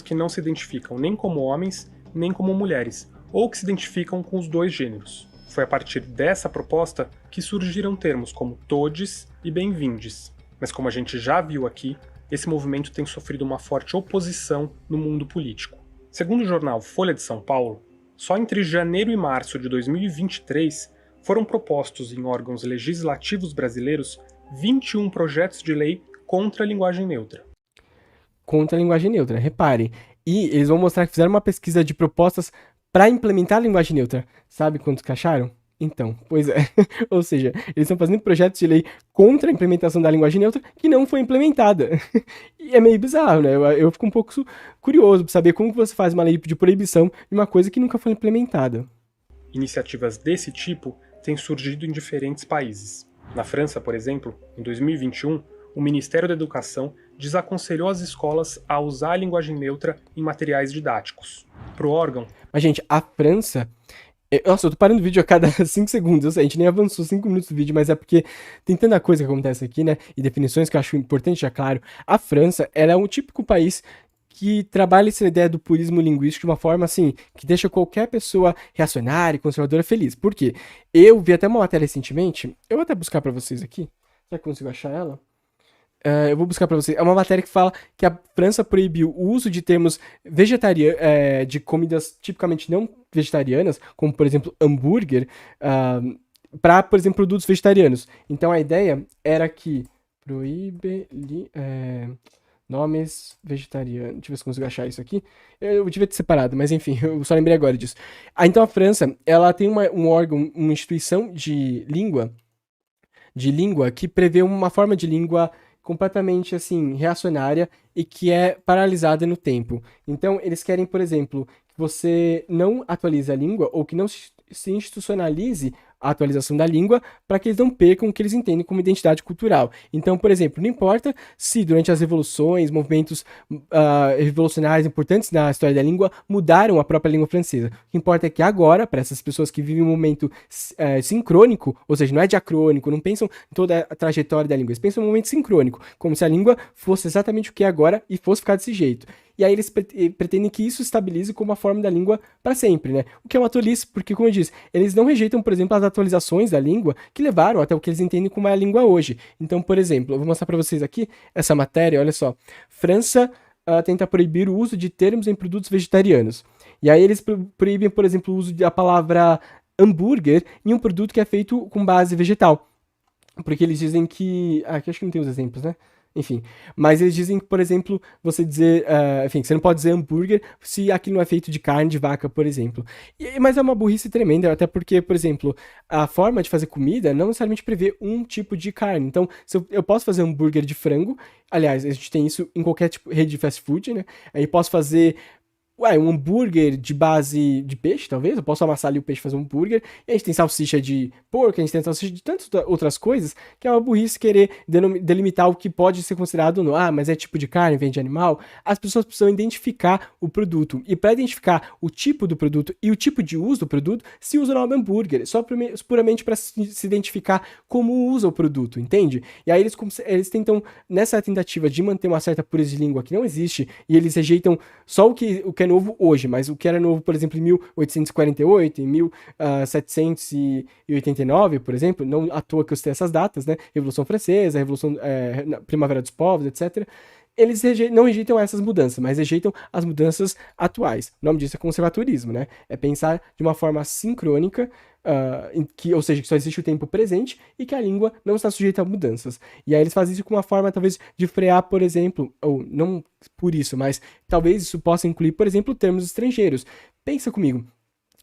que não se identificam nem como homens, nem como mulheres, ou que se identificam com os dois gêneros. Foi a partir dessa proposta que surgiram termos como todes e bem-vindes. Mas como a gente já viu aqui, esse movimento tem sofrido uma forte oposição no mundo político. Segundo o jornal Folha de São Paulo, só entre janeiro e março de 2023 foram propostos em órgãos legislativos brasileiros 21 projetos de lei contra a linguagem neutra. Contra a linguagem neutra, reparem. E eles vão mostrar que fizeram uma pesquisa de propostas para implementar a linguagem neutra. Sabe quantos que acharam? Então, pois é. Ou seja, eles estão fazendo projetos de lei contra a implementação da linguagem neutra que não foi implementada. E é meio bizarro, né? Eu fico um pouco curioso para saber como que você faz uma lei de proibição de uma coisa que nunca foi implementada. Iniciativas desse tipo têm surgido em diferentes países. Na França, por exemplo, em 2021, o Ministério da Educação desaconselhou as escolas a usar a linguagem neutra em materiais didáticos. Para o órgão... Mas, gente, a França... Nossa, eu tô parando o vídeo a cada 5 segundos. Eu sei, a gente nem avançou 5 minutos do vídeo, mas é porque tem tanta coisa que acontece aqui, né? E definições que eu acho importante, já claro. A França, ela é um típico país que trabalha essa ideia do purismo linguístico de uma forma, assim, que deixa qualquer pessoa reacionária e conservadora feliz. Por quê? Eu vi até uma matéria recentemente, eu vou até buscar pra vocês aqui. Será que eu consigo achar ela? Eu vou buscar pra vocês. É uma matéria que fala que a França proibiu o uso de termos vegetarianos, de comidas tipicamente não vegetarianas, como, por exemplo, hambúrguer, para, por exemplo, produtos vegetarianos. Então, a ideia era que proíbe nomes vegetarianos. Deixa eu ver se eu consigo achar isso aqui. Eu devia ter separado, mas enfim, eu só lembrei agora disso. Então, a França, ela tem um órgão, uma instituição de língua que prevê uma forma de língua completamente, assim, reacionária e que é paralisada no tempo. Então, eles querem, por exemplo, que você não atualize a língua ou que não se institucionalize a atualização da língua para que eles não percam o que eles entendem como identidade cultural. Então, por exemplo, não importa se durante as revoluções, movimentos revolucionários importantes na história da língua mudaram a própria língua francesa. O que importa é que agora, para essas pessoas que vivem um momento sincrônico, ou seja, não é diacrônico, não pensam em toda a trajetória da língua, eles pensam em um momento sincrônico, como se a língua fosse exatamente o que é agora e fosse ficar desse jeito. E aí eles pretendem que isso estabilize como a forma da língua para sempre, né? O que é uma tolice, porque, como eu disse, eles não rejeitam, por exemplo, as atualizações da língua que levaram até o que eles entendem como é a língua hoje. Então, por exemplo, eu vou mostrar para vocês aqui essa matéria, olha só. França tenta proibir o uso de termos em produtos vegetarianos. E aí eles proíbem, por exemplo, o uso da palavra hambúrguer em um produto que é feito com base vegetal. Porque eles dizem que... aqui acho que não tem os exemplos, né? Enfim, mas eles dizem que, por exemplo, você dizer, enfim, você não pode dizer hambúrguer se aquilo não é feito de carne de vaca, por exemplo. Mas é uma burrice tremenda, até porque, por exemplo, a forma de fazer comida não necessariamente prevê um tipo de carne. Então, se eu posso fazer hambúrguer de frango, aliás, a gente tem isso em qualquer tipo, rede de fast food, né? Aí posso fazer um hambúrguer de base de peixe, talvez. Eu posso amassar ali o peixe e fazer um hambúrguer. E a gente tem salsicha de porco, a gente tem salsicha de tantas outras coisas, que é uma burrice querer delimitar o que pode ser considerado ou não. Mas é tipo de carne, vem de animal. As pessoas precisam identificar o produto. E para identificar o tipo do produto e o tipo de uso do produto, se usa o nome hambúrguer. Só puramente para se identificar como usa o produto, entende? E aí eles tentam, nessa tentativa de manter uma certa pureza de língua que não existe, e eles rejeitam só o que é novo hoje, mas o que era novo, por exemplo, em 1848, em 1789, por exemplo, não à toa que eu citei essas datas, né? Revolução Francesa, Revolução Primavera dos Povos, etc. Eles não rejeitam essas mudanças, mas rejeitam as mudanças atuais. O nome disso é conservadorismo, né? É pensar de uma forma sincrônica, ou seja, que só existe o tempo presente e que a língua não está sujeita a mudanças. E aí eles fazem isso com uma forma, talvez, de frear, por exemplo, ou não por isso, mas talvez isso possa incluir, por exemplo, termos estrangeiros. Pensa comigo.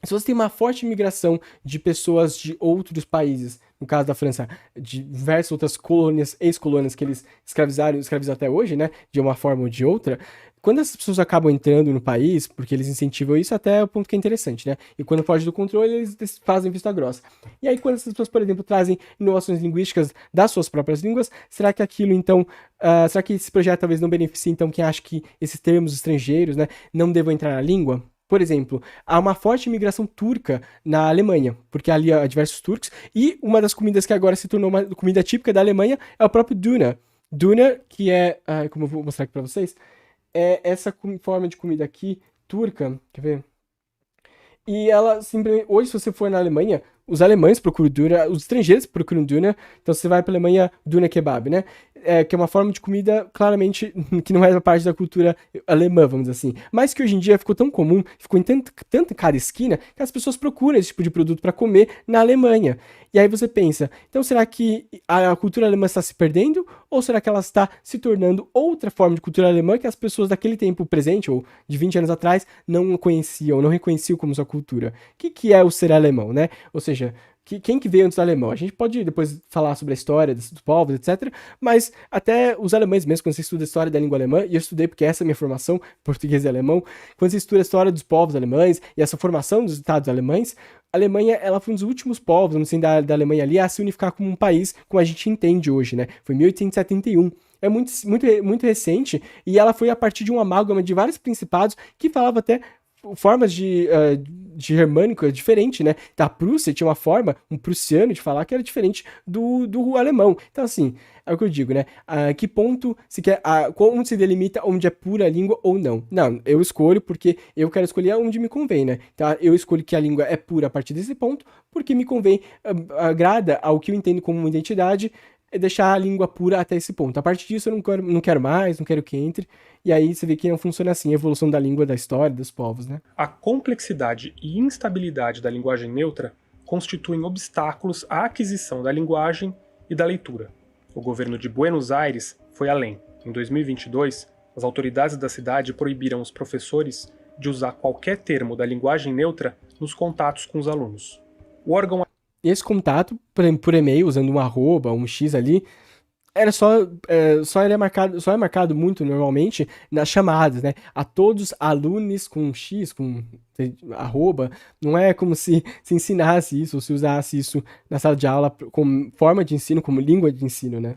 Se você tem uma forte imigração de pessoas de outros países, no caso da França, de diversas outras colônias, ex-colônias que eles escravizam até hoje, né, de uma forma ou de outra, quando essas pessoas acabam entrando no país, porque eles incentivam isso, até é o ponto que é interessante, né? E quando foge do controle, eles fazem vista grossa. E aí, quando essas pessoas, por exemplo, trazem inovações linguísticas das suas próprias línguas, será que aquilo, então, será que esse projeto talvez não beneficie, então, quem acha que esses termos estrangeiros, né, não devam entrar na língua? Por exemplo, há uma forte imigração turca na Alemanha, porque ali há diversos turcos, e uma das comidas que agora se tornou uma comida típica da Alemanha é o próprio Döner. Döner, que é, como eu vou mostrar aqui pra vocês, é essa forma de comida aqui, turca, quer ver? E ela simplesmente. Hoje, se você for na Alemanha, os alemães procuram Döner, os estrangeiros procuram Döner, então você vai pra Alemanha, Döner Kebab, né? Que é uma forma de comida, claramente, que não é parte da cultura alemã, vamos dizer assim. Mas que hoje em dia ficou tão comum, ficou em tanto em cada esquina, que as pessoas procuram esse tipo de produto para comer na Alemanha. E aí você pensa, então será que a cultura alemã está se perdendo? Ou será que ela está se tornando outra forma de cultura alemã que as pessoas daquele tempo presente, ou de 20 anos atrás, não conheciam, não reconheciam como sua cultura? O que é o ser alemão, né? Ou seja, quem que veio antes do alemão? A gente pode depois falar sobre a história dos povos, etc. Mas até os alemães mesmo, quando você estuda a história da língua alemã, e eu estudei porque essa é a minha formação, português e alemão, quando você estuda a história dos povos alemães e essa formação dos estados alemães, a Alemanha, ela foi um dos últimos povos, não sei, da Alemanha ali, a se unificar como um país, como a gente entende hoje, né? Foi em 1871. É muito recente, e ela foi a partir de um amálgama de vários principados que falava até formas de germânico diferente, né? Da Prússia tinha uma forma, um prussiano de falar que era diferente do alemão. Então, assim, é o que eu digo, né? A que ponto se quer, onde se delimita onde é pura a língua ou não? Não, eu escolho porque eu quero escolher onde me convém, né? Então, eu escolho que a língua é pura a partir desse ponto, porque me convém, agrada ao que eu entendo como uma identidade, é deixar a língua pura até esse ponto. A partir disso, eu não quero mais, não quero que entre. E aí você vê que não funciona assim a evolução da língua, da história, dos povos, né? A complexidade e instabilidade da linguagem neutra constituem obstáculos à aquisição da linguagem e da leitura. O governo de Buenos Aires foi além. Em 2022, as autoridades da cidade proibiram os professores de usar qualquer termo da linguagem neutra nos contatos com os alunos. O órgão E esse contato, por e-mail, usando um arroba, um X ali, era só é marcado muito normalmente nas chamadas, né? A todos alunos com X, com arroba, não é como se ensinasse isso, ou se usasse isso na sala de aula como forma de ensino, como língua de ensino, né?